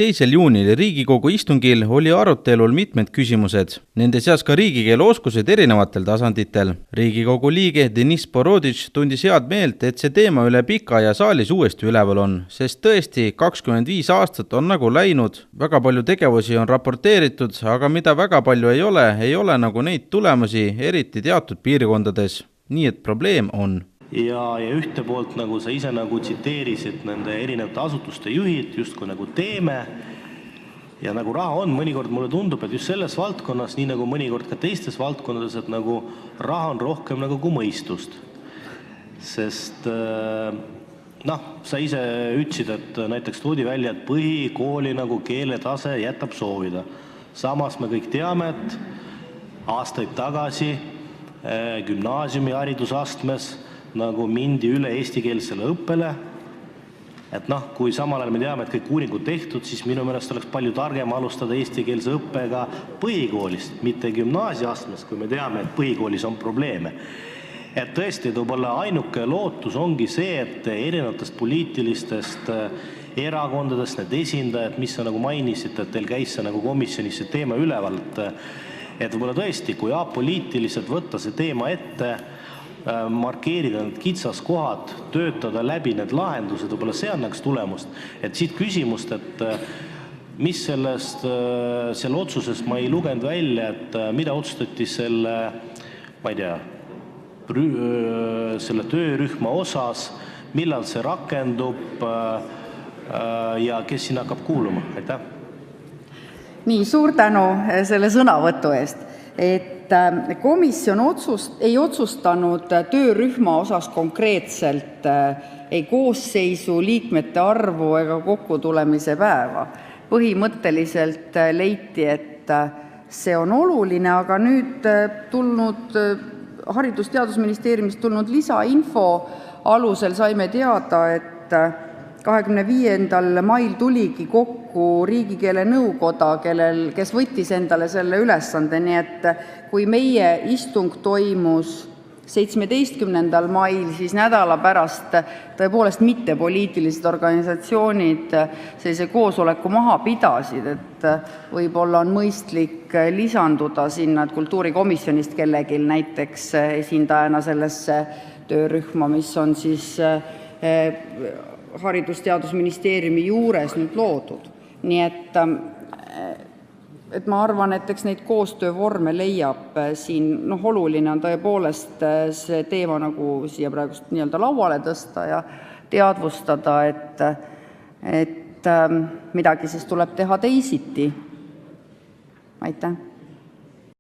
2. juunil Riigikogu istungil oli arutelul mitmed küsimused, nende seas ka riigikeele oskused erinevatel tasanditel. Riigikogu liige Deniss Boroditš tundis head meelt, et see teema üle pika ja saalis uuesti üleval on, sest tõesti 25 aastat on nagu läinud, väga palju tegevusi on raporteeritud, aga mida väga palju ei ole nagu neid tulemusi, eriti teatud piirkondades. Nii et probleem on. Ja ühte poolt, nagu sa ise nagu tsiteerisid, nende erinevate asutuste juhid justkui nagu teeme ja nagu raha on, mõnikord mulle tundub, et just selles valdkonnas, nii nagu mõnikord ka teistes valdkondades, et nagu raha on rohkem nagu kui mõistust. Sest sa ise ütlesid, et näiteks toodi välja, et põhikooli nagu keeletase jätab soovida. Samas me kõik teame, et aastaid tagasi gümnaasiumi haridusastmes nagu mindi üle eestikeelsele õppele, et kui samal ajal me teame, et kõik uuringud tehtud, siis minu meelest oleks palju targem alustada eestikeelse õppega põhikoolist, mitte gümnaasiastmes, kui me teame, et põhikoolis on probleeme. Et tõesti, võib-olla ainuke lootus ongi see, et erinevatest poliitilistest erakondadest need esindajad, mis sa nagu mainisid, et teil käis see nagu komisjonis see teema ülevalt, et võib-olla tõesti, kui apoliitiliselt võtta see teema ette, markeerida need kitsaskohad, töötada läbi need lahendused, võib-olla see annaks tulemust. Et siit küsimust, et mis selle otsuses ma ei lugenud välja, et mida otsustati selle, ma ei tea, selle töörühma osas, millal see rakendub ja kes siin hakkab kuuluma? Aitäh! Nii, suur tänu selle sõnavõtu eest. Et komisjon ei otsustanud töörühma osas konkreetselt ei koosseisu, liikmete arvu ega kokkutulemise päeva. Põhimõtteliselt leiti, et see on oluline, aga nüüd tulnud Haridus-Teadusministeeriumist tulnud lisainfo alusel saime teada, et 25. mail tuligi kokku riigikeele nõukoda, kes võttis endale selle ülesande, nii et kui meie istung toimus 17. mail, siis nädala pärast tõepoolest mittepoliitilised organisatsioonid sellise koosoleku maha pidasid, et võib-olla on mõistlik lisanduda sinna kultuurikomisjonist kellegil näiteks esindajana sellesse töörühma, mis on siis Haridus-Teadusministeeriumi juures nüüd loodud. Nii et ma arvan, et eks neid koostöövorme leiab siin, oluline on tõepoolest see teema nagu siia praegust nii-öelda lauale tõsta ja teadvustada, et midagi siis tuleb teha teisiti. Aitäh!